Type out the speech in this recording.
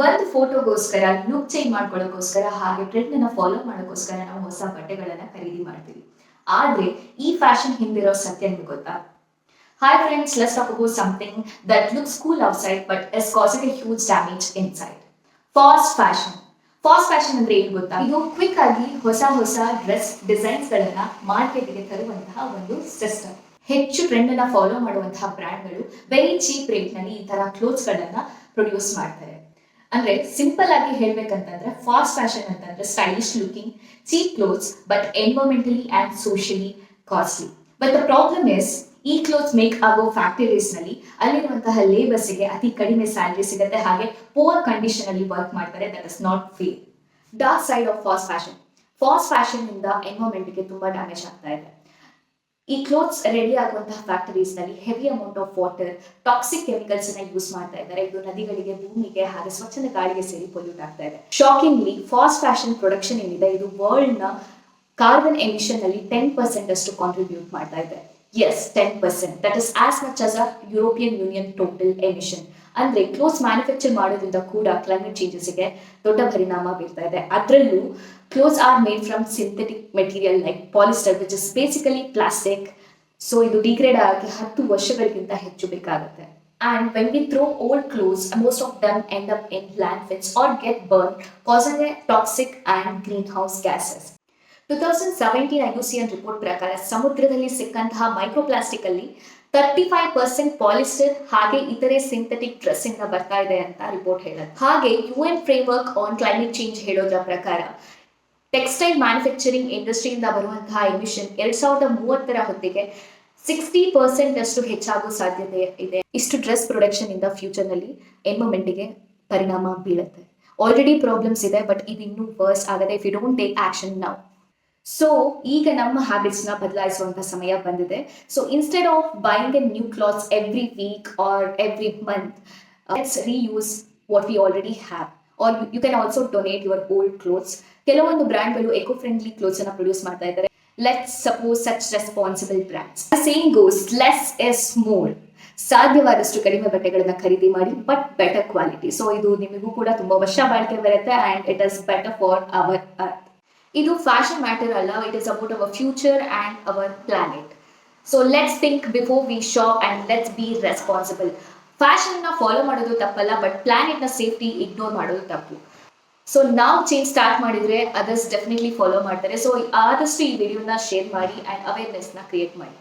ಒಂದು ಫೋಟೋಗೋಸ್ಕರ look change ಮಾಡ್ಕೊಳ್ಳೋಕ್ಕೋಸ್ಕರ ಹಾಗೆ trend ಅನ್ನ ಫಾಲೋ ಮಾಡೋಕ್ಕೋಸ್ಕರ ನಾವು ಹೊಸ ಬಟ್ಟೆಗಳನ್ನ ಖರೀದಿ ಮಾಡ್ತೀವಿ. ಆದ್ರೆ ಈ ಫ್ಯಾಷನ್ ಹಿಂದಿರೋ ಸತ್ಯ ನಿಮ್ಗೆ ಗೊತ್ತಾ? Hi friends, let's talk about something that looks cool outside but is causing a huge damage inside. Fast fashion. Fast fashion ಅಂದ್ರೆ ಏನು ಗೊತ್ತಾ? ಇದು ಕ್ವಿಕ್ ಆಗಿ ಹೊಸ ಹೊಸ ಡ್ರೆಸ್ ಡಿಸೈನ್ಸ್ ಗಳನ್ನ ಮಾರ್ಕೆಟ್ಗೆ ತರುವಂತಹ ಒಂದು ಸಿಸ್ಟಮ್. ಹೆಚ್ಚು ಟ್ರೆಂಡ್ ಅನ್ನ ಫಾಲೋ ಮಾಡುವಂತಹ ಬ್ರ್ಯಾಂಡ್ಗಳು ವೆರಿ ಚೀಪ್ ರೇಟ್ ನಲ್ಲಿ ಈ ತರ ಕ್ಲೋತ್ಸ್ ಗಳನ್ನ ಪ್ರೊಡ್ಯೂಸ್ ಮಾಡ್ತಾರೆ. ಅಂದ್ರೆ ಸಿಂಪಲ್ ಆಗಿ ಹೇಳ್ಬೇಕಂತಂದ್ರೆ ಫಾಸ್ಟ್ ಫ್ಯಾಷನ್ ಅಂತಂದ್ರೆ stylish looking cheap clothes but environmentally and socially costly. But the problem is ಈ ಕ್ಲೋತ್ಸ್ ಮೇಕ್ ಆಗೋ ಫ್ಯಾಕ್ಟರೀಸ್ ನಲ್ಲಿ ಅಲ್ಲಿರುವಂತಹ ಲೇಬರ್ಸ್ ಗೆ ಅತಿ ಕಡಿಮೆ ಸ್ಯಾಲರಿ ಸಿಗುತ್ತೆ, ಹಾಗೆ ಪೂರ್ ಕಂಡೀಷನ್ ಅಲ್ಲಿ ವರ್ಕ್ ಮಾಡ್ತಾರೆ. That is not fair. Dark side of fast fashion ಇಂದ ಎನ್ವೈರನ್ಮೆಂಟ್ ಗೆ ತುಂಬಾ ಡ್ಯಾಮೇಜ್ ಆಗ್ತಾ ಇದೆ. ಈ ಕ್ಲೋತ್ಸ್ ರೆಡಿ ಆಗುವಂತಹ ಫ್ಯಾಕ್ಟರೀಸ್ ನಲ್ಲಿ heavy amount of water, toxic chemicals ಅನ್ನ ಯೂಸ್ ಮಾಡ್ತಾ ಇದ್ದಾರೆ. ಇದು ನದಿಗಳಿಗೆ, ಭೂಮಿಗೆ ಹಾಗೆ ಸ್ವಚ್ಛಂದ ಗಾಳಿಗೆ ಸೇರಿ ಪೊಲ್ಯೂಟ್ ಆಗ್ತಾ ಇದೆ. ಶಾಕಿಂಗ್ಲಿ ಫಾಸ್ಟ್ ಫ್ಯಾಷನ್ ಪ್ರೊಡಕ್ಷನ್ ಏನಿದೆ ಇದು ವರ್ಲ್ಡ್ ನ ಕಾರ್ಬನ್ ಎಮಿಷನ್ ನಲ್ಲಿ 10% ಅಷ್ಟು ಕಾಂಟ್ರಿಬ್ಯೂಟ್ ಮಾಡ್ತಾ ಇದೆ. Yes, 10%. That is as much as a European Union total emission. ಅಂದ್ರೆ ಕ್ಲೋತ್ಸ್ ಮ್ಯಾನುಫ್ಯಾಕ್ಚರ್ ಮಾಡೋದ್ರಿಂದ ಕೂಡ ಕ್ಲೈಮೇಟ್ ಚೇಂಜಸ್ಗೆ ದೊಡ್ಡ ಪರಿಣಾಮ ಬೀರ್ತಾ ಇದೆ. ಅದರಲ್ಲೂ clothes are made from synthetic material like polyester which is basically plastic. So ಇದು ಡಿಗ್ರೇಡ್ ಆಗಿ 10 ವರ್ಷಗಳಿಗಿಂತ ಹೆಚ್ಚು ಬೇಕಾಗುತ್ತೆ. And when we throw old clothes, most of them end up in landfills or get burned, causing a toxic and greenhouse gases. 2017 IUCN report ಪ್ರಕಾರ ಸಮುದ್ರದಲ್ಲಿ ಸಿಕ್ಕಂತಹ microplastic ಅಲ್ಲಿ 35% polyester ಹಾಗೆ ಇತರೆ synthetic dress ಇಂದ ಬರ್ತಾ ಇದೆ ಅಂತ ರಿಪೋರ್ಟ್ ಹೇಳುತ್ತೆ. ಹಾಗೆ UN framework on climate change ಹೇಳೋದ್ರ ಪ್ರಕಾರ ಟೆಕ್ಸ್ಟೈಲ್ ಮ್ಯಾನುಫ್ಯಾಕ್ಚರಿಂಗ್ ಇಂಡಸ್ಟ್ರಿಯಿಂದ ಬರುವಂತಹ ಎಮಿಷನ್ 2030ರ ಹೊತ್ತಿಗೆ 60% ಅಷ್ಟು ಹೆಚ್ಚಾಗೋ ಸಾಧ್ಯತೆ ಇದೆ. ಇಷ್ಟು ಡ್ರೆಸ್ ಪ್ರೊಡಕ್ಷನ್ ಇಂದ ಫ್ಯೂಚರ್ ನಲ್ಲಿ ಎನ್ವೈರನ್ಮೆಂಟ್ಗೆ ಪರಿಣಾಮ ಬೀಳುತ್ತೆ. ಆಲ್ರೆಡಿ ಪ್ರಾಬ್ಲಮ್ಸ್ ಇದೆ, ಬಟ್ ಇದು ಇನ್ನೂ ವರ್ಸ್ ಆಗದೆ if you don't take action now. So ಈಗ ನಮ್ಮ ಹ್ಯಾಬಿಟ್ಸ್ ನ ಬದಲಾಯಿಸುವಂತ ಸಮಯ ಬಂದಿದೆ. So instead of buying a new clothes every week or every month, let's reuse what we already have. Or you can also donate your old clothes. ಕೆಲವೊಂದು ಬ್ರ್ಯಾಂಡ್ಗಳು eco friendly clothes ಅನ್ನ produce ಮಾಡ್ತಾ ಇದ್ದಾರೆ. Let's support such responsible brands. Same goes less is more. ಸಾಧ್ಯವಾದಷ್ಟು ಕಡಿಮೆ ಬಟ್ಟೆಗಳನ್ನ ಖರೀದಿ ಮಾಡಿ, ಬಟ್ ಬೆಟರ್ ಕ್ವಾಲಿಟಿ. ಸೊ ಇದು ನಿಮಗೂ ಕೂಡ ತುಂಬಾ ವರ್ಷ ಬಾಳಿಕೆ ಬರುತ್ತೆ and it is better for our earth. ಇದು ಫ್ಯಾಷನ್ ಮ್ಯಾಟರ್ ಅಲ್ಲ, it is about our future and our planet. So let's think before we shop and let's be responsible. Fashion ನ ಫಾಲೋ ಮಾಡೋದು ತಪ್ಪಲ್ಲ, ಬಟ್ ಪ್ಲಾನೆಟ್ ನ safety ignore ಮಾಡೋದು ತಪ್ಪು. So ನಾವು change start ಮಾಡಿದ್ರೆ ಅದರ್ಸ್ ಡೆಫಿನೆಟ್ಲಿ ಫಾಲೋ ಮಾಡ್ತಾರೆ. ಸೊ ಆದಷ್ಟು ಈ ವಿಡಿಯೋನ ಶೇರ್ ಮಾಡಿ ಅಂಡ್ ಅವೇರ್ನೆಸ್ ನ ಕ್ರಿಯೇಟ್ ಮಾಡಿ.